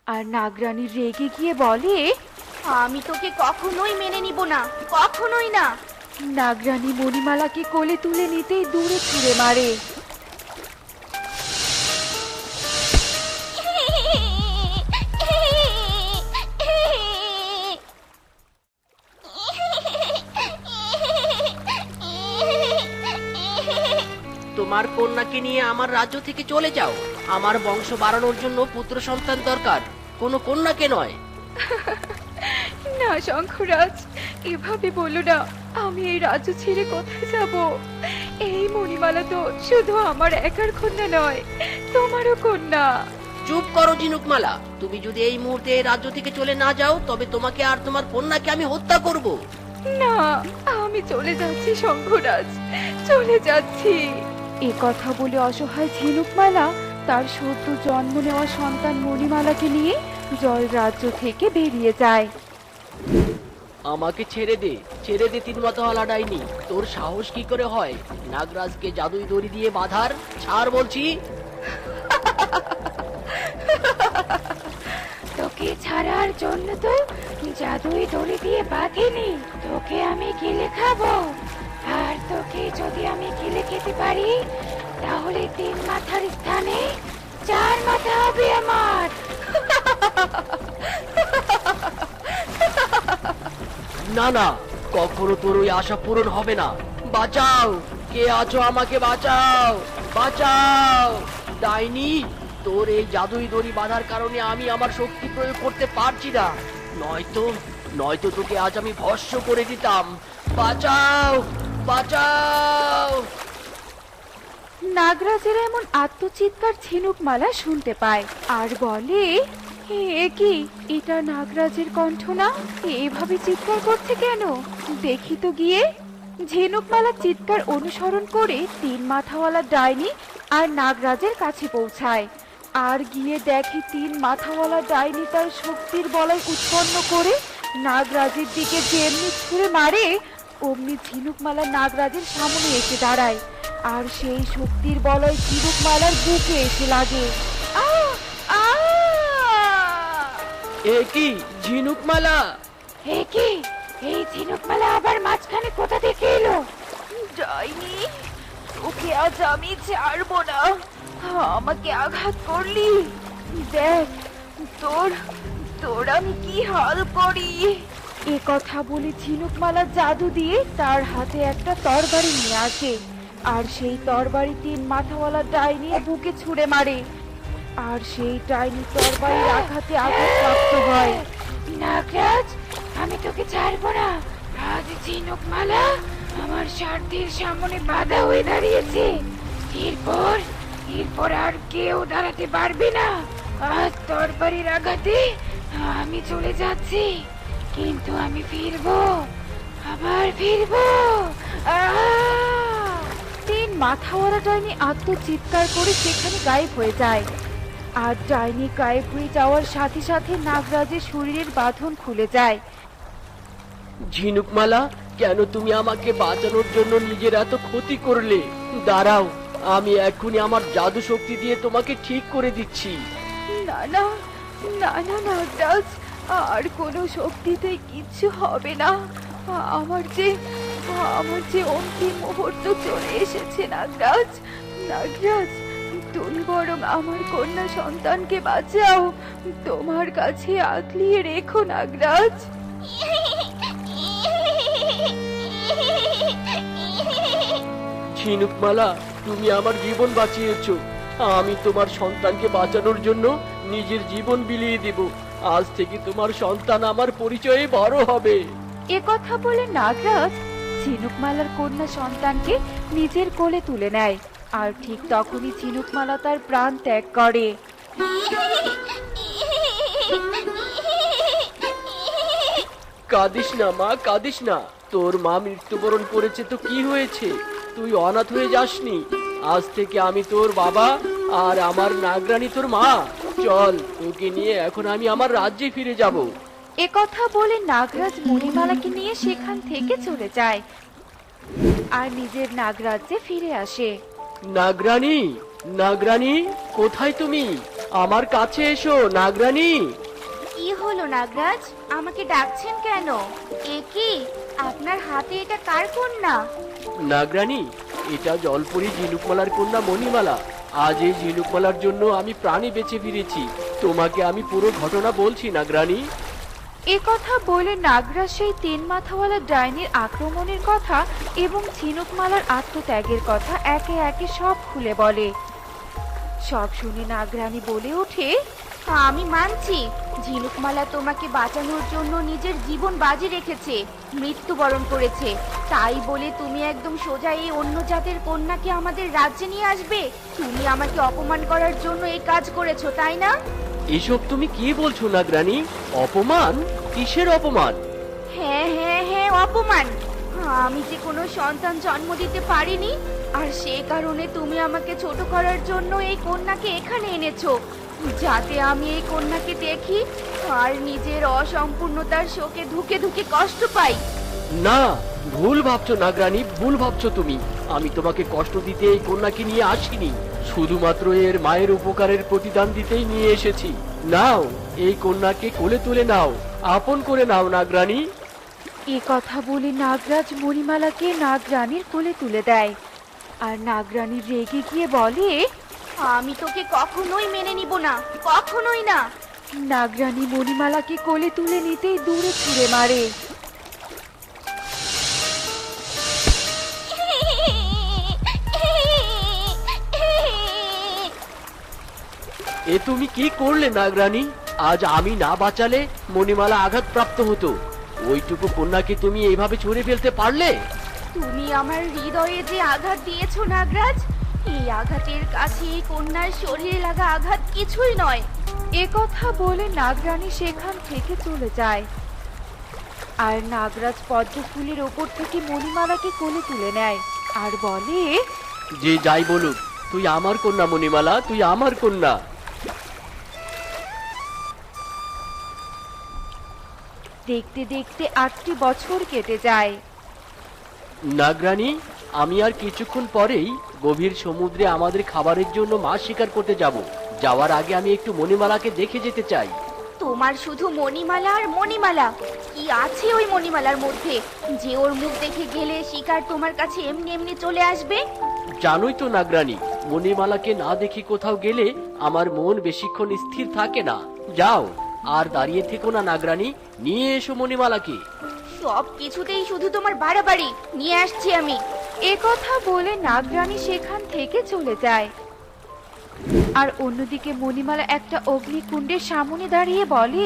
আর নাগরানী রেগে গিয়ে বলে, আমি তোকে কখনোই মেনে নিব না, কখনোই না। নাগরানী মণিমালাকে কোলে তুলে নিতেই দূরে ছুঁড়ে মারে। তোমার কন্যাকে নিয়ে আমার রাজ্য থেকে চলে যাও। আমার বংশ বাড়ানোর জন্য পুত্র সন্তান দরকার, কোনো কন্যাকে নয়। না শঙ্খরাজ, এভাবে বলো না। আমি এই রাজ্য ছেড়ে কোথায় যাব? এই মণিমালা তো শুধু আমার একার কন্যা নয়, তোমারও কন্যা। চুপ করো ঝিনুকমালা, তুমি যদি এই মুহূর্তে এই রাজ্য থেকে চলে না যাও তবে তোমাকে আর তোমার কন্যাকে আমি হত্যা করব। না, আমি চলে যাচ্ছি শঙ্খরাজ, চলে যাচ্ছি। এ কথা বলে অসহায় ঝিনুকমালা তার সদ্য জন্ম নেওয়া সন্তান মণিমালাকে নিয়ে জল রাজ্য থেকে বেরিয়ে যায়। আমাকে ছেড়ে দে, ছেড়ে দে তিন মাথাওয়ালা ডাইনি। তোর সাহস কি করে হয় নাগরাজকে জাদুই দড়ি দিয়ে বাঁধার? ছাড় বলছি। তোকে ছাড়ার জন্য তো জাদুই দড়ি দিয়ে বাঁধিনি, তোকে আমি গিলে খাবো। আর তোকে যদি আমি গিলে খেতে পারি তাহলে তিন মাথার স্থানে চার মাথা হবে আমার। না না, কখনো তোর ওই আশা পূরণ হবে না। বাঁচাও, কে আছো? আমাকে বাঁচাও, বাঁচাও। ডাইনি, তোর এই জাদুই দড়ি বাঁধার কারণে আমি আমার শক্তি প্রয়োগ করতে পারছি না। নয়তো নয়তো তোকে আজ আমি ভস্ম করে দিতাম। বাঁচাও, বাঁচাও। নাগরাজের এমন আত্মচিৎকার ঝিনুকমালা শুনতে পায় আর বলে, এ কি, এটা নাগরাজের কণ্ঠ না? এভাবে চিৎকার করছে কেন? দেখি তো গিয়ে। ঝিনুকমালা চিৎকার অনুসরণ করে তিন মাথাওয়ালা ডাইনি আর নাগরাজের কাছে পৌঁছায়। আর গিয়ে দেখে তিন মাথাওয়ালা ডাইনি তার শক্তির বলয় উৎপন্ন করে নাগরাজের দিকে যেমনি ছুঁড়ে মারে অমনি ঝিনুকমালা নাগরাজের সামনে এসে দাঁড়ায়। আর সেই শক্তির বলয় ঝিনুকমালার বুকে এসে লাগে। এ কি ঝিনুকমালা? এ কি, এই ঝিনুকমালা আবার মাঝখানে কোথা থেকে এলো? ডাইনি, তোকে আজ আমি ছাড়বো না। আমাকে আঘাত করলি, দেখ তোর তোর আমি কি হাল করি। এ কথা বলে ঝিনুকমালা জাদু দিয়ে তার হাতে একটা তরবারি নিয়ে আসে আর সেই তরবারি তিন মাথাওয়ালা ডাইনির বুকে ছুঁড়ে মারে। আর সেই ডাইনি তরবারির আঘাতে আঘাতপ্রাপ্ত হয়। নাগরাজ, আমি তোকে ছাড়বো না। আজ ঝিনুকমালা আমার স্বার্থের সামনে বাধা হয়ে দাঁড়িয়েছে। এরপর এরপর আর কেউ দাঁড়াতে পারবে না। আজ তরবারির আঘাতে আমি চলে যাচ্ছি, কিন্তু আমি ফিরবো, আবার ফিরবো। তিন মাথাওয়ালা ডাইনি আত্মচিৎকার করে সেখানে গায়েব হয়ে যায়। আর ডাইনি গায়েব হয়ে যাওয়ার সাথে সাথে নাগরাজের শরীরের বাঁধন খুলে যায়। ঝিনুকমালা, কেন তুমি আমাকে বাঁচানোর জন্য নিজের এত ক্ষতি করলে? দাঁড়াও, আমি এখনই আমার জাদু শক্তি দিয়ে তোমাকে ঠিক করে দিচ্ছি। না না, না না নাগরাজ, আর কোনো শক্তিতে কিচ্ছু হবে না। আমার যে আমার যে অন্তিম মুহূর্ত চলে এসেছে নাগরাজ। নাগরাজ, তুমি বরং আমার কন্যা সন্তানকে বাঁচাও, তোমার কাছে আগলিয়ে রেখো নাগরাজ। ঝিনুকমালা, তুমি আমার জীবন বাঁচিয়েছো। আমি তোমার সন্তানকে বাঁচানোর জন্য নিজের জীবন বিলিয়ে দেব। আজ থেকে তোমার সন্তান আমার পরিচয়ে বড় হবে। এ কথা বলে নাগরাজ ঝিনুকমালার কন্যা সন্তানকে নিজের কোলে তুলে নেয়। আর ঠিক তখনই ঝিনুকমালা তার প্রাণ ত্যাগ করে। কাঁদিস না মা, কাঁদিস না। তোর মা মৃত্যুবরণ করেছে তো কি হয়েছে? তুই অনাথ হয়ে যাসনি। আজ থেকে আমি তোর বাবা আর আমার নাগরানী তোর মা। চল, তোকে নিয়ে এখন আমি আমার রাজ্যে ফিরে যাব। এ কথা বলে নাগরাজ মণিমালাকে নিয়ে সেখান থেকে চলে যায় আর নিজের নাগরাজ্যে ফিরে আসে। নাগরানী, নাগরানী, কোথায় তুমি? আমার কাছে এসো নাগরানী। কি হলো নাগরাজ, আমাকে ডাকছেন কেন? এ কি, আপনার হাতে এটা কার কন্যা? নাগরানী, এটা জলপরি ঝিনুকমালার কন্যা মণিমালা। আজ এই ঝিনুকমালার জন্য আমি প্রাণে বেঁচে ফিরেছি। তোমাকে আমি পুরো ঘটনা বলছি নাগরানী। এ কথা বলে নাগরাজ সেই তিন মাথাওয়ালা ডাইনির আক্রমণের কথা এবং ঝিনুকমালার আত্মত্যাগের কথা একে একে সব খুলে বলে। সব শুনে নাগরানী বলে ওঠে, আমি মানছি ঝিনুকমালা তোমাকে বাঁচানোর জন্য নিজের জীবন বাজি রেখেছে, মৃত্যুবরণ করেছে। তাই বলে তুমি একদম সোজা এই অন্য জাতের কন্যাকে আমাদের রাজ্যে নিয়ে আসবে? তুমি আমাকে অপমান করার জন্য এই কাজ করেছো, তাই না? এসব তুমি কি বলছো নাগরানী? অপমান? কিসের অপমান? হ্যাঁ হ্যাঁ হ্যাঁ, অপমান। আমি যে কোনো সন্তান জন্ম দিতে পারিনি, আর সে কারণে তুমি আমাকে ছোট করার জন্য এই কন্যাকে এখানে এনেছো, যাতে আমি এই কন্যাকে দেখি আর নিজের অসম্পূর্ণতার শোকে ধুকে ধুকে কষ্ট পাই। না, ভুল ভাবছো নাগরানী, ভুল ভাবছো তুমি। আমি তোমাকে কষ্ট দিতে এই কন্যাকে নিয়ে আসিনি, শুধুমাত্র এর মায়ের উপকারের প্রতিদান দিতেই নিয়ে এসেছি। নাও, এই কন্যাকে কোলে তুলে নাও, আপন করে নাও নাগরানী। এ কথা বলে নাগরাজ মণিমালাকে নাগরানীর কোলে তুলে দেয়। আর নাগরানী রেগে গিয়ে বলে, আমি তোকে কখনোই মেনে নিব না, কখনোই না। নাগরানী মণিমালাকে কোলে তুলে নিতেই দূরে ছুঁড়ে মারে। এ তুমি কি করলে নাগরানী? আজ আমি না বাঁচালে মণিমালা আঘাতপ্রাপ্ত হতো। ওইটুকু কন্যাকে তুমি এইভাবে ছুঁড়ে ফেলতে পারলে? তুমি আমার হৃদয়ে যে আঘাত দিয়েছো নাগরাজ, এই আঘাতের কাছে এই কন্যার শরীরে লাগা আঘাত কিছুই নয়। এ কথা বলে নাগরানী সেখান থেকে চলে যায়। আর নাগরাজ পদ্ম ফুলের ওপর থেকে মণিমালাকে কোলে তুলে নেয় আর বলে, যে যাই বলুক, তুই আমার কন্যা মণিমালা, তুই আমার কন্যা। দেখতে দেখতে 8টি বছর কেটে যায়। নাগরানী, আমি আর কিছুক্ষণ পরেই গভীর সমুদ্রে আমাদের খাবারের জন্য মাছ শিকার করতে যাব। যাওয়ার আগে আমি একটু মণিমালাকে দেখে যেতে চাই। তোমার শুধু মণিমালা আর মণিমালা? কি আছে ওই মণিমালার মধ্যে যে ওর মুখ দেখে গেলে শিকার তোমার কাছে এমনি এমনি চলে আসবে? জানোই তো নাগরানী, মণিমালাকে না দেখে কোথাও গেলে আমার মন বেশিক্ষণ স্থির থাকে না। যাও, আর দাঁড়িয়ে থেকো না নাগরানী, নিয়ে এসো মণিমালাকে। সব কিছুতেই শুধু তোমার বাড়াবাড়ি। নিয়ে আসছি আমি। এ কথা বলে নাগরানী সেখান থেকে চলে যায়। আর অন্যদিকে মণিমালা একটা অগ্নিকুণ্ডের সামনে দাঁড়িয়ে বলে,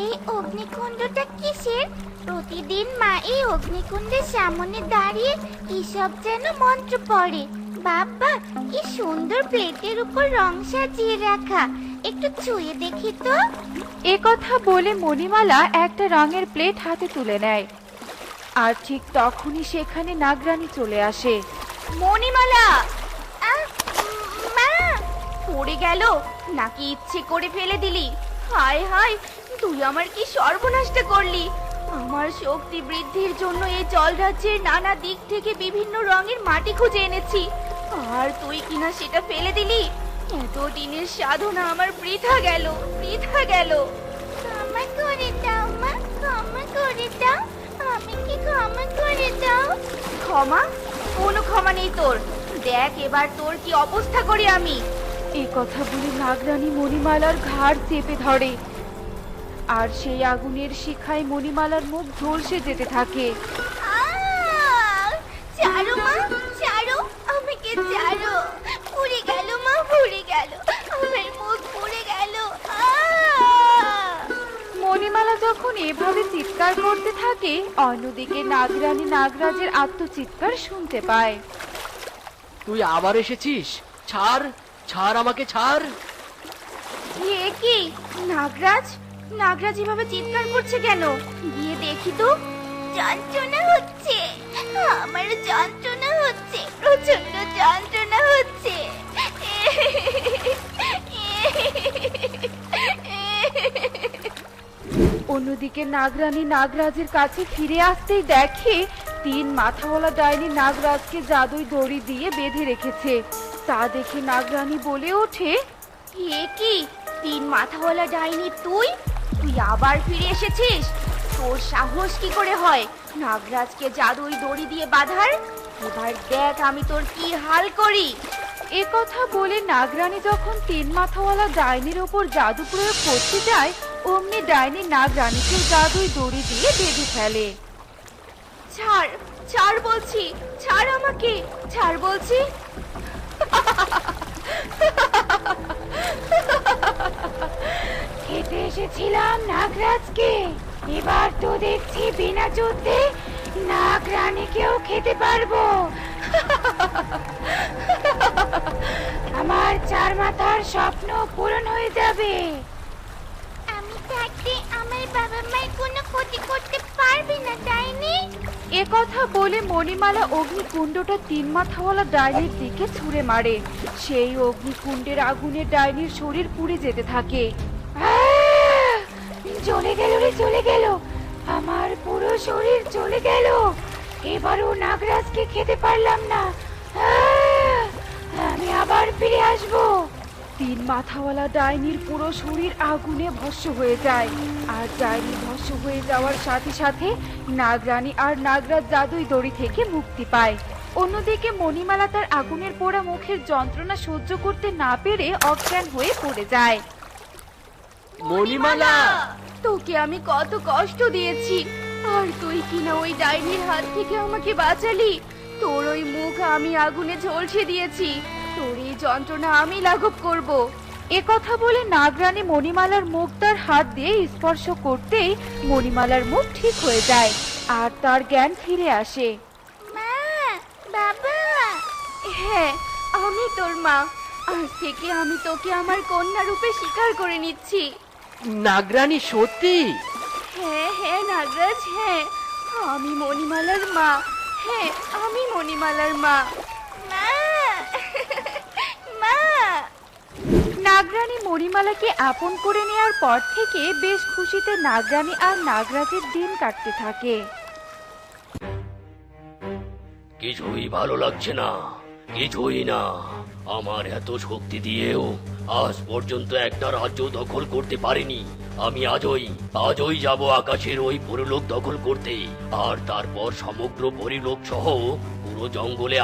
এই অগ্নিকুণ্ডটা কিসের? প্রতিদিন মা এই অগ্নিকুণ্ডের সামনে দাঁড়িয়ে কিসব যেন মন্ত্র পড়ে। বাবা, কি সুন্দর প্লেটের উপর রং সাজিয়ে রাখা, একটু ছুঁয়ে দেখি তো। এ কথা বলে মণিমালা একটা রঙের প্লেট হাতে তুলে নেয়। আর ঠিক তখনই সেখানে নাগরানী চলে আসে। মণিমালা! মা! পড়ে গেল নাকি ইচ্ছে করে ফেলে দিলি? হায় হায়, তুই আমার কি সর্বনাশটা করলি! আমার শক্তি বৃদ্ধির জন্য এই জল রাজ্যের নানা দিক থেকে বিভিন্ন রঙের মাটি খুঁজে এনেছি, আর তুই কিনা সেটা ফেলে দিলি। এতদিনের সাধনা আমার বৃথা গেল, বৃথা গেল। ক্ষমা করে দাও মা, ক্ষমা করে দাও, আমি কি ক্ষমা করে দাও। ক্ষমা? কোনো ক্ষমা নেই তোর। দেখ এবার তোর কি অবস্থা করি আমি। এই কথা বলে নাগরানী মণিমালার ঘাড় চেপে ধরে। আর সেই আগুনের শিখায় মণিমালার মুখ ঝলসে যেতে থাকে। ছাড়ো মা, ছাড়ো, আমাকে ছাড়ো। পুড়ে গেল মা, পুড়ে গেল, আমার মুখ পুড়ে গেল। মণিমালা যখন এভাবে চিৎকার করতে থাকে, অন্যদিকে নাগরানী নাগরাজের আত্মচিৎকার শুনতে পায়। তুই আবার এসেছিস? ছাড়, ছাড়, আমাকে ছাড়। এ কি? নাগরাজ, নাগরাজ এভাবে চিৎকার করছে কেন? গিয়ে দেখি তো। যন্ত্রণা হচ্ছে, আমার যন্ত্রণা হচ্ছে, প্রচন্ড যন্ত্রণা হচ্ছে। অন্যদিকে নাগরানী নাগরাজের কাছে ফিরে আসতেই দেখে 3 মাথাওয়ালা ডাইনি নাগরাজকে জাদুই দড়ি দিয়ে বেঁধে রেখেছে। তা দেখে নাগরানী বলে ওঠে, এ কি তিন মাথাওয়ালা ডাইনি তুই তুই আবার ফিরে এসেছিস? তোর সাহস কি করে হয় নাগরাজকে জাদুই দড়ি দিয়ে বাঁধার? এবার দেখ আমি তোর কি হাল করি। এ কথা বলে নাগরানী যখন তিন মাথাওয়ালা ডাইনির ওপর জাদু প্রয়োগ করতে যায়, অমনি ডাইনি নাগরানীকে জাদুই দড়ি দিয়ে বেঁধে ফেলে। ছাড় ছাড় বলছি, ছাড় আমাকে, ছাড় বলছি। খেতে এসেছিলাম নাগরাজকে, এবার তো দেখছি বিনা যুদ্ধে নাগরানীকেও খেতে পারবো। আমার চার মাথার স্বপ্ন পূরণ হয়ে যাবে। আমি থাকতে আমার বাবা মায়ের কোনো ক্ষতি করতে পারবে না ডাইনি। এ কথা বলে মণিমালা অগ্নিকুণ্ডটা তিন মাথাওয়ালা ডাইনির দিকে ছুঁড়ে মারে। সেই অগ্নিকুণ্ডের আগুনে ডাইনির শরীর পুড়ে যেতে থাকে। জ্বলে গেল রে, জ্বলে গেল, আমার পুরো শরীর জ্বলে গেল। এবারও নাগরাজকে খেতে পারলাম না। আমি আবার ফিরে আসবো। তিন মাথাওয়ালা ডাইনির পুরো শরীর আগুনে ভস্ম হয়ে যায়। আর ডাইনি ভস্ম হয়ে যাওয়ার সাথে সাথে নাগরানী আর নাগরাজ জাদুই দড়ি থেকে মুক্তি পায়। অন্যদিকে মণিমালা তার আগুনের পোড়া মুখের যন্ত্রণা সহ্য করতে না পেরে অজ্ঞান হয়ে পড়ে যায়। মণিমালা, তোকে আমি কত কষ্ট দিয়েছি, আর তুই কিনা ওই ডাইনির হাত থেকে আমাকে বাঁচালি। তোর ওই মুখ আমি আগুনে ঝলসে দিয়েছি, তোর এই যন্ত্রণা আমি লাঘব করব। এ কথা বলে নাগরানী মণিমালার মুখ তার হাত দিয়ে স্পর্শ করতেই মণিমালার মুখ ঠিক হয়ে যায় আর তার জ্ঞান ফিরে আসে। মা, বাবা। হ্যাঁ, আমি তোর মা। আজ থেকে আমি তোকে আমার কন্যা রূপে স্বীকার করে নিচ্ছি। নাগরানী সত্যি? হ্যাঁ হ্যাঁ নাগরাজ, হ্যাঁ আমি মণিমালার মা। হ্যাঁ আমি মণিমালার মা। মা, মা। নাগরানী মণিমালাকে আপন করে নেওয়ার পর থেকে বেশ খুশিতে নাগরানী আর নাগরাজের দিন কাটতে থাকে। কিছুই ভালো লাগছে না, কিছুই না। আমার এত শক্তি দিয়েও আজ পর্যন্ত একটা রাজ্য দখল করতে পারিনি। আমি আজই যাব আকাশের ওই পরিলোক দখল করতে, আর তারপর সমগ্র পরিলোক সহ পুরো জঙ্গলে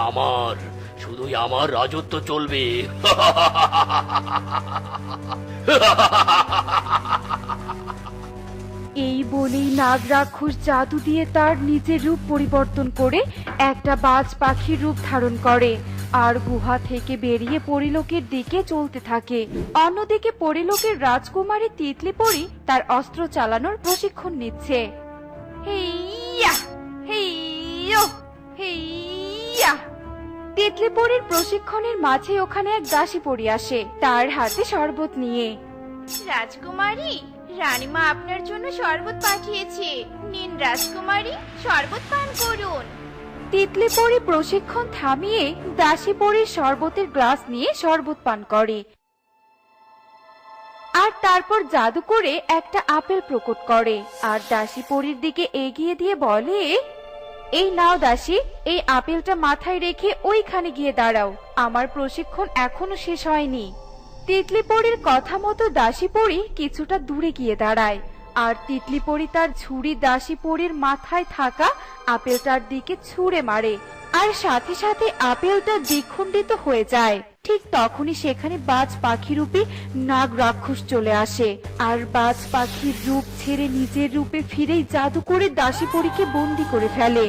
শুধুই আমার রাজত্ব চলবে। এই বলেই নাগ রাক্ষস জাদু দিয়ে তার নিজের রূপ পরিবর্তন করে একটা বাজ পাখির রূপ ধারণ করে আর গুহা থেকে বেরিয়ে পরিলোকের দিকে চলতে থাকে। অন্যদিকে পরিলোকের রাজকুমারী তিতলি পরি তার অস্ত্র চালানোর প্রশিক্ষণ নিচ্ছে। হেইয়া হেইয়ো হেইয়া। তিতলি পরির প্রশিক্ষণের মাঝে ওখানে এক দাসী পরি আসে, তার হাতে শরবত নিয়ে। রাজকুমারী, রানীমা আপনার জন্য শরবত পাঠিয়েছে, নিন রাজকুমারী, শরবত পান করুন। তিতলি পরি প্রশিক্ষণ থামিয়ে দাসী পরির শরবতের গ্লাস নিয়ে শরবত পান করে আর তারপর জাদু করে একটা আপেল প্রকট করে আর দাসী পরির দিকে এগিয়ে দিয়ে বলে, এই নাও দাসী, এই আপেলটা মাথায় রেখে ওইখানে গিয়ে দাঁড়াও, আমার প্রশিক্ষণ এখনো শেষ হয়নি। তিতলি পরির কথা মতো দাসী পরি কিছুটা দূরে গিয়ে দাঁড়ায় আর তিতলি পরি তার ঝুড়ি দাসী পরির মাথায় থাকা আপেলটার দিকে ছুঁড়ে মারে আর সাথে সাথে আপেলটা দ্বিখণ্ডিত হয়ে যায়। ঠিক তখনই সেখানে বাজ পাখি রূপী নাগ রাক্ষস চলে আসে আর বাজ পাখির রূপ ছেড়ে নিজের রূপে ফিরেই জাদু করে দাসী পরীকে বন্দি করে ফেলে।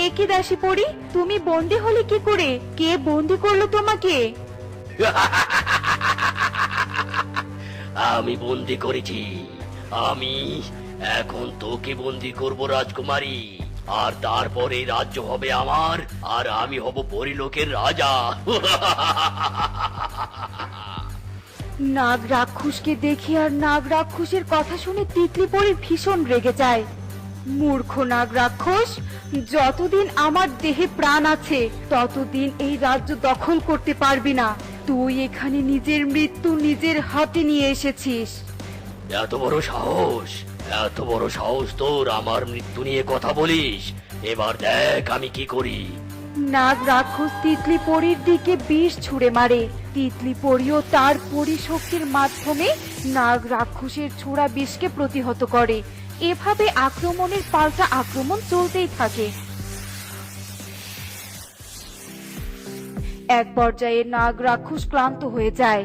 এ কি দাসী পরি, তুমি বন্দি হলে কি করে? কে বন্দি করলো তোমাকে? আমি বন্দি করেছি। আমি এখন তোকে বন্দি করব রাজকুমারী, আর তারপর এই রাজ্য হবে আমার আর আমি হব পরিলোকের রাজা। নাগ রাক্ষসকে দেখে আর নাগ রাক্ষসের কথা শুনে তিতলি পরি ভীষণ রেগে যায়। মূর্খ নাগ রাক্ষস, যতদিন আমার দেহে প্রাণ আছে ততদিন এই রাজ্য দখল করতে পারবি না। তুই এখানে নিজের মৃত্যু নিজের হাতে নিয়ে এসেছিস। এত বড় সাহস তোর আমার মৃত্যু নিয়ে কথা বলিস? এবার দেখ আমি কি করি। নাগ রাক্ষস তিতলি পরীর দিকে বিষ ছুঁড়ে মারে। তিতলি পরীও তার পরী শক্তির মাধ্যমে নাগ রাক্ষসের ছোড়া বিষকে প্রতিহত করে। এভাবে আক্রমণের পাল্টা আক্রমণ চলতেই থাকে। এক পর্যায়ে নাগ রাক্ষস ক্লান্ত হয়ে যায়।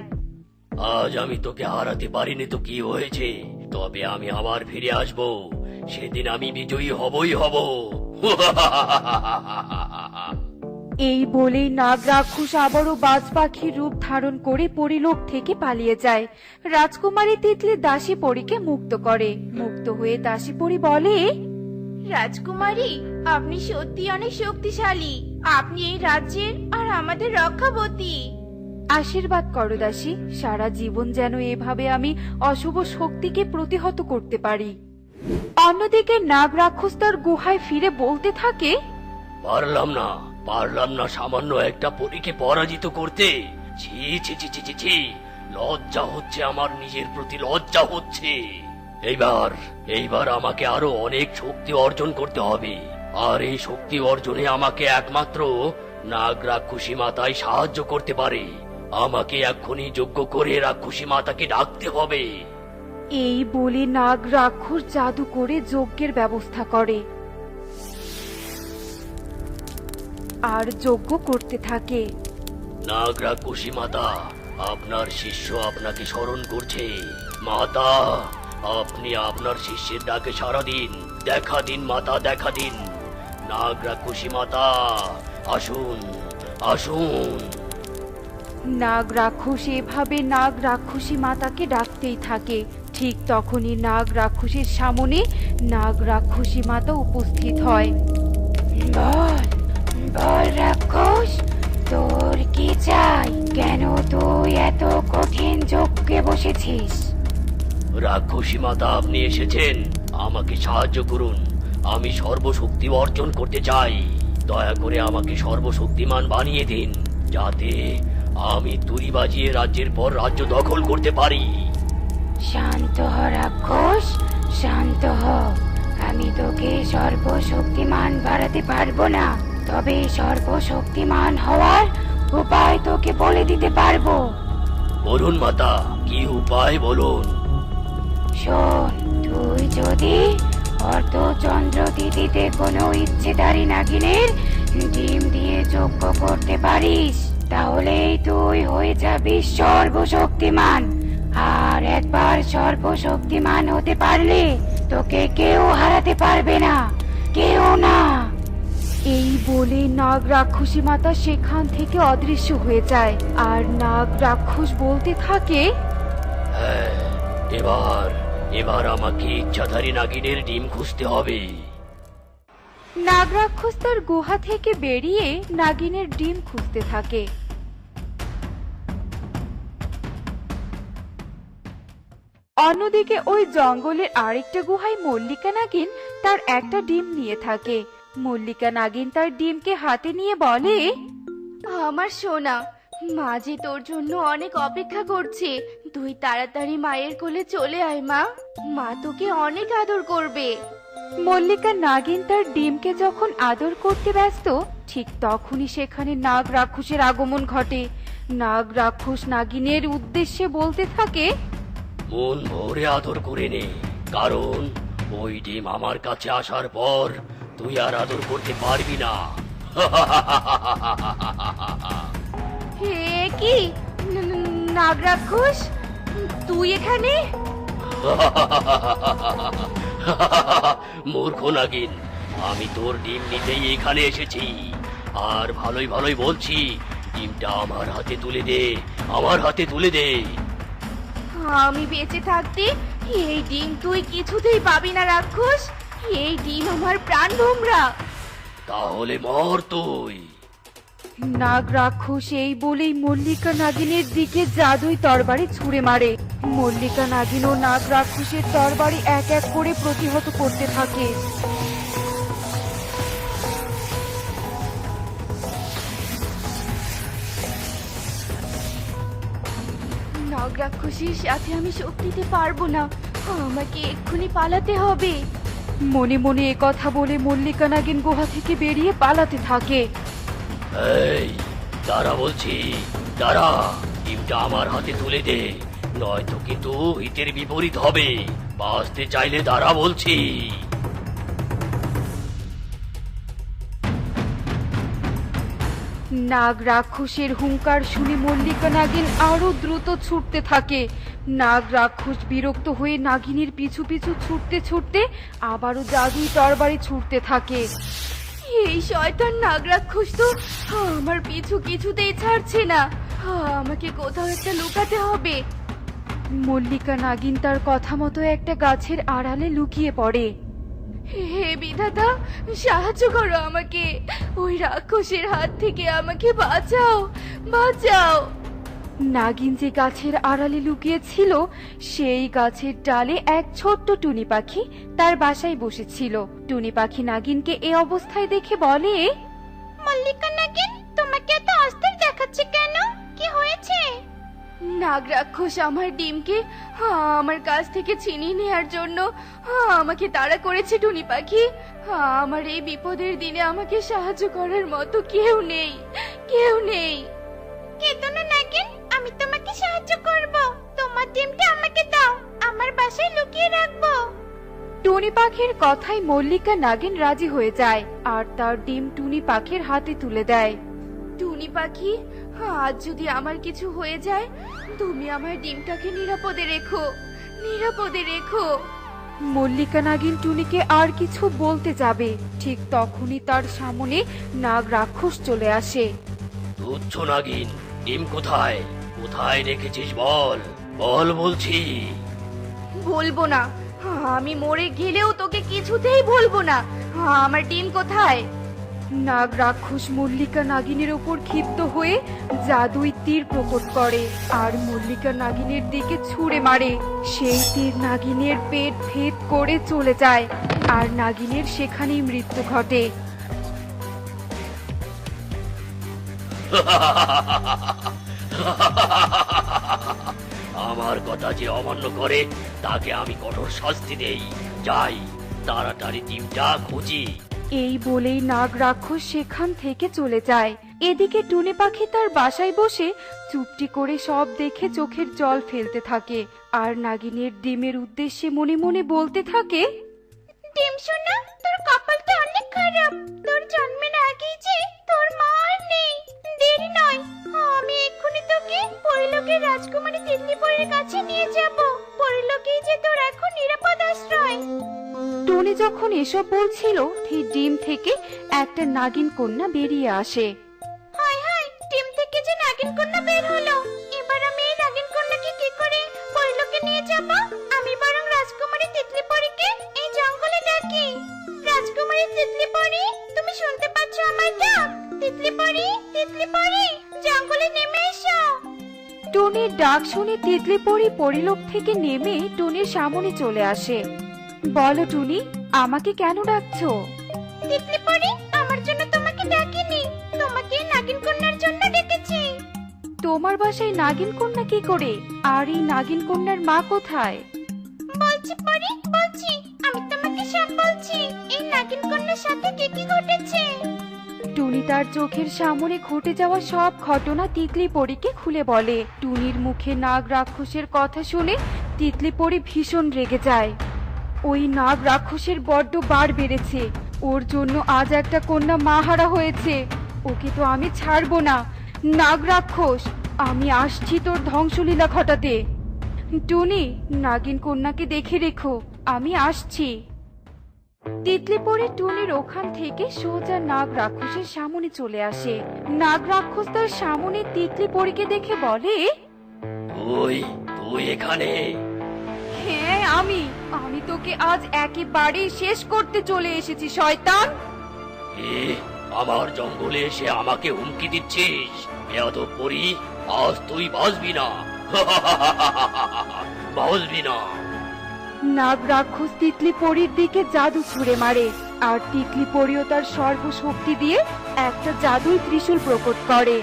আজ আমি তোকে হারাতে পারিনি তো কি হয়েছে, তবে আমি আবার ফিরে আসব, সেদিন আমি বিজয়ী হবই হব। এই বলেই নাগ রাক্ষস আবারও বাজ পাখির রূপ ধারণ করে পরিলোক থেকে পালিয়ে যায়। রাজকুমারী তিতলি দাসী পরীকে মুক্ত করে। মুক্ত হয়ে দাসী পরী বলে, রাজকুমারী, আপনি সত্যি অনেক শক্তিশালী। আপনি এই রাজ্যের আর আমাদের রক্ষাবতী। আশীর্বাদ করো দাসী, সারা জীবন যেন এভাবে আমি অশুভ শক্তিকে প্রতিহত করতে পারি। অন্যদিকে নাগ রাক্ষস তার গুহায় ফিরে বলতে থাকে, পারলাম না সামান্য একটা পরীকে পরাজিত করতে। ছি ছি ছি ছি ছি ছি, লজ্জা হচ্ছে, আমার নিজের প্রতি লজ্জা হচ্ছে। এইবার আমাকে আরো অনেক শক্তি অর্জন করতে হবে, আর এই শক্তি অর্জনে আমাকে একমাত্র নাগ রাক্ষসী মাতাই সাহায্য করতে পারে। আমাকে এক্ষুনি যজ্ঞ করে রাক্ষসী মাতাকে ডাকতে হবে। এই বলে নাগ রাক্ষস জাদু করে যজ্ঞের ব্যবস্থা করে আর যজ্ঞ করতে থাকে। নাগ রাক্ষসী মাতা, আপনার শিষ্য আপনাকে স্মরণ করছে। মাতা, আপনি আপনার শিষ্যের ডাকে সাড়া দিন। দেখা দিন মাতা, দেখা দিন। নাগ রাক্ষসী মাতা, আসুন আসুন। নাগ রাক্ষস এভাবে নাগ রাক্ষসী মাতাকে ডাকতেই থাকে। ঠিক তখনই নাগ রাক্ষসের সামনে নাগ রাক্ষসী মাতা উপস্থিত হয়। বল রাক্ষস, তোর কি চাই? কেন তুই এত কঠিন যজ্ঞে বসেছিস? রাক্ষসী মাতা, আপনি এসেছেন, আমাকে সাহায্য করুন। আমি সর্বশক্তি অর্জন করতে চাই। দয়া করে আমাকে সর্বশক্তিমান বানিয়ে দিন, যাতে আমি তুড়ি বাজিয়ে রাজ্যের পর রাজ্য দখল করতে পারি। শান্ত হ রাক্ষস, শান্ত হ। আমি তোকে সর্বশক্তিমান বাড়াতে পারবো না, তবে সর্বশক্তিমান হওয়ার উপায় তোকে বলে দিতে পারবো। বলুন মাতা, কি উপায় বলুন। শোন, তুই যদি অর্ধচন্দ্র তিথিতে কোনো ইচ্ছেধারী নাগিনের ডিম দিয়ে যজ্ঞ করতে পারিস, তাহলেই তুই হয়ে যাবি সর্বশক্তিমান। আর একবার সর্বশক্তিমান হতে পারলে তোকে কেউ হারাতে পারবে না, কেউ না। এই বলে নাগ রাক্ষসী মাতা সেখান থেকে অদৃশ্য হয়ে যায়। আর নাগ রাক্ষস বলতে থাকে, হ্যাঁ, এবার আমাকে ইচ্ছাধারী নাগিনের ডিম খুঁজতে হবে। নাগ রাক্ষস তার গুহা থেকে বেরিয়ে নাগিনের ডিম খুঁজতে থাকে। অন্যদিকে ওই জঙ্গলের আরেকটা গুহায় মল্লিকা নাগিন তার একটা ডিম নিয়ে থাকে। মল্লিকা নাগিন তার ডিমকে হাতে নিয়ে বলে, আমার সোনা, মা যে তোর জন্য অনেক অপেক্ষা করছে। তুই তাড়াতাড়ি মায়ের কোলে চলে আয় মা, মা তোকে অনেক আদর করবে। মল্লিকা নাগিন তার ডিমকে যখন আদর করতে ব্যস্ত, ঠিক তখনই সেখানে নাগ রাক্ষসের আগমন ঘটে। নাগ রাক্ষস নাগিনের উদ্দেশ্যে বলতে থাকে, মন ভরে আদর করে নে, কারণ ওই ডিম আমার কাছে আসার পর তুই আর আদর করতে পারবি না। হে কি, নাগ রাক্ষস, তুই এখানে? মূর্খ নাগিন, আমি তোর ডিম নিতেই এখানে এসেছি। আর ভালোই বলছি, ডিমটা আমার হাতে তুলে দে, আমার হাতে তুলে দে। আমি বেঁচে থাকতে এই ডিম তুই কিছুতেই পাবি না রাক্ষস। এই ডিম আমার প্রাণ ভোমরা। তাহলে মর তুই। নাগ রাক্ষস এই বলেই মল্লিকা নাগিনের দিকে জাদুই তরবারি ছুঁড়ে মারে। মল্লিকা নাগিন ও নাগ রাক্ষসের তরবারি এক এক করে প্রতিহত করতে থাকে। নাগ রাক্ষসীর সাথে আমি শক্তি দিতে পারবো না, আমাকে এক্ষুনি পালাতে হবে। মনে মনে কথা বলে মল্লিকা নাগিন গুহা থেকে বেরিয়ে পালাতে থাকে। এই দাঁড়া বলছি, দাঁড়া, ডিমটা আমার হাতে তুলে দে, নয়তো কিন্তু হিতের বিপরীত হবে। বাঁচতে চাইলে দাঁড়া বলছি। নাগ রাক্ষসের হুঙ্কার শুনে মল্লিকা নাগিন আরো দ্রুত ছুটতে থাকে। নাগ রাক্ষস বিরক্ত হয়ে নাগিনীর পিছু পিছু ছুটতে ছুটতে আবারও জাদুই তরবারি ছুটতে থাকে। এই শয়তান নাগ রাক্ষস তো আমার পিছু কিছুতেই ছাড়ছে না। আমাকে কোথাও একটা লুকাতে হবে। মল্লিকা নাগিন তার কথা মতো একটা গাছের আড়ালে লুকিয়ে পড়ে। হে বিধাতা, সাহায্য করো আমাকে, ওই রাক্ষসের হাত থেকে আমাকে বাঁচাও, বাঁচাও। নাগিন যে গাছের আড়ালে লুকিয়েছিল সেই গাছের ডালে এক ছোট্ট টুনি পাখি তার বাসায় বসেছিল। টুনি পাখি নাগিনকে এই অবস্থায় দেখে বলে, মল্লিকা নাগিন, তোমাকে এত অস্থির দেখাচ্ছে কেন? কি হয়েছে? নাগ রাক্ষস আমার ডিমকে আমার কাছ থেকে ছিনিয়ে নেওয়ার জন্য আমাকে তাড়া করেছে টুনি পাখি। আমার এই বিপদের দিনে আমাকে সাহায্য করার মতো কেউ নেই, কেউ নেই। কেঁদো না নাগিন, আমি তোমাকে সাহায্য করব। তোমার ডিমটা আমাকে দাও, আমার বাসায় লুকিয়ে রাখবো। টুনি পাখির কথায় মল্লিকা নাগিন রাজি হয়ে যায় আর তার ডিম টুনি পাখির হাতে তুলে দেয়। টুনি পাখি, আজ যদি আমার কিছু হয়ে যায়, তুমি আমার ডিমটাকে নিরাপদে রেখো, নিরাপদে রেখো। মল্লিকা নাগিন টুনিকে আর কিছু বলতে যাবে, ঠিক তখনই তার সামনে নাগ রাক্ষস চলে আসে। তুচ্ছ নাগিন, ডিম কোথায়, কোথায় রেখেছিস বল, বল বলছি। বলবো না, আমি মরে গেলেও তোকে কিছুতেই বলবো না। আমার ডিম কোথায়? নাগ রাক্ষস মল্লিকা নাগিনের উপর ক্ষিপ্ত হয়ে জাদুই তীর প্রকট করে আর মল্লিকা নাগিনের দিকে ছুঁড়ে মারে। সেই তীর নাগিনের পেট ভেদ করে চলে যায় আর নাগিনের সেখানেই মৃত্যু ঘটে। আমার কথা যে অমান্য করে তাকে আমি কঠোর শাস্তি দেই। যাই, তাড়াতাড়ি ডিমটা খুঁজি। এই বলেই নাগ রাক্ষস সেখান থেকে চলে যায়। এদিকে টুনি পাখি তার বাসায় বসে চুপটি করে সব দেখে চোখের জল ফেলতে থাকে আর নাগিনের ডিমের উদ্দেশ্যে মনে মনে বলতে থাকে, ডিম সোনা, তোর কপালটা অনেক খারাপ। তোর জন্মের আগেই যে তোর মা আর নেই। দেরি নয়, আমি এক্ষুনি তোকে পরিলোকের রাজকুমারী তিতলিপরির কাছে নিয়ে যাব। পরিলোকেই যে তোর এখন নিরাপদ আশ্রয়। টুনি যখন এসব বলছিল ঠিক ডিম থেকে একটা নাগিন কন্যা বেরিয়ে আসে। হায় হায়, ডিম থেকে যে নাগিন কন্যা বের হলো। এবার আমি এই নাগিন কন্যাকে কি করে পরিলোকে নিয়ে যাব? আমি বরং রাজকুমারী তিতলিপরিকে এই জঙ্গলে ডাকি। রাজকুমারী তিতলিপরি, তুমি শুনতে পাচ্ছ আমার ডাক? তিতলিপরি, তিতলিপরি, জঙ্গলে নেমে এসো। টুনির ডাক শুনে তিতলি পরি পরিলোক থেকে নেমে টুনির সামনে চলে আসে। বলো টুনি, আমাকে কেন ডাকছো? তিতলিপরি, আমার জন্য তোমাকে ডাকিনি, তোমাকে নাগিন কন্যার জন্য ডেকেছি। তোমার বাসায় নাগিন কন্যা কি করে? আর এই নাগিন কন্যার মা কোথায়? বলছি পরি, বলছি, আমি তোমাকে সব বলছি। এই নাগিন কন্যার সাথে কি কি ঘটেছে। টুনি তার চোখের সামনে ঘটে যাওয়া সব ঘটনা তিতলি পরীকে খুলে বলে। টুনির মুখে নাগ রাক্ষসের কথা শুনে তিতলি পরী ভীষণ রেগে যায়। ওই নাগ রাক্ষসের বড্ড বার বেড়েছে, ওর জন্য আজ একটা কন্যা মাহারা হয়েছে। ওকে তো আমি ছাড়বো না। নাগ রাক্ষস, আমি আসছি তোর ধ্বংসলীলা ঘটাতে। টুনি, নাগিন কন্যাকে দেখে রেখো, আমি আসছি। তিতলি পরে টুনির ওখান থেকে সোজা নাগ রাক্ষসের সামনে চলে আসে। নাগ রাক্ষস তার সামনে তিতলি পরীকে দেখে বলে, তুই তুই এখানে? হ্যাঁ আমি তোকে আজ একেবারে শেষ করতে চলে এসেছি শয়তান। এ, আমার জঙ্গলে এসে আমাকে হুমকি দিচ্ছিস? বেয়াদব পরি, আজ তুই বাঁচবি না, বাঁচবি না। নাগ রাক্ষস তিতলি পরীর দিকে জাদু ছুঁড়ে মারে আর তিতলি পরীও তার সর্বশক্তি দিয়ে একটা জাদুই ত্রিশূল প্রকট করে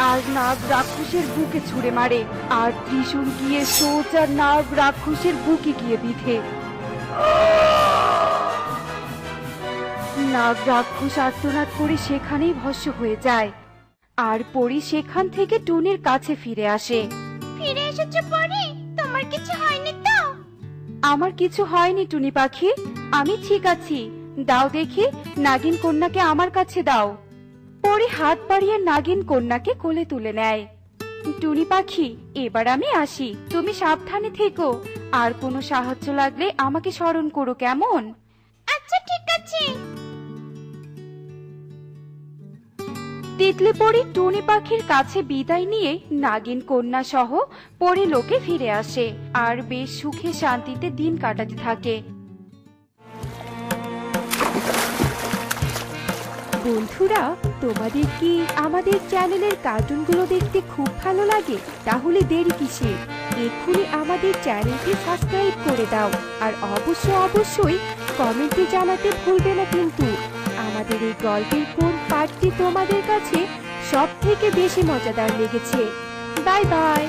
আর নাগ রাক্ষসের বুকে ছুঁড়ে মারে আর ত্রিশূল গিয়ে সোজা নাগ রাক্ষসের বুকে গিয়ে বিঁধে। নাগ রাক্ষস আর্তনাদ করে সেখানেই ভস্ম হয়ে যায়। আর পরি সেখান থেকে টুনির কাছে ফিরে আসে। ফিরে এসেছো পরি? তোমার কিছু হয়নি তো? আমার কিছু হয়নি টুনি পাখি, আমি ঠিক আছি। দাও দেখি, নাগিন কন্যাকে আমার কাছে দাও। পরি হাত বাড়িয়ে নাগিন কন্যাকে কোলে তুলে নেয়। টুনি পাখি, এবার আমি আসি, তুমি সাবধানে থেকো। আর কোনো সাহায্য লাগলে আমাকে স্মরণ করো, কেমন? আচ্ছা ঠিক আছে। তিতলি পরি টুনি পাখির কাছে বিদায় নিয়ে নাগিন কন্যা সহ পরি লোকে ফিরে আসে আর বেশ সুখে শান্তিতে দিন কাটাতে থাকে। বন্ধুরা, তোমাদের কি আমাদের চ্যানেলের কার্টুনগুলো দেখতে খুব ভালো লাগে? তাহলে দেরি কিসের, এক্ষুনি আমাদের চ্যানেলটি সাবস্ক্রাইব করে দাও আর অবশ্যই কমেন্টে জানাতে ভুলবে না কিন্তু আমাদের এই গল্পের কোন পার্টটি তোমাদের কাছে সবথেকে বেশি মজাদার লেগেছে। Bye bye.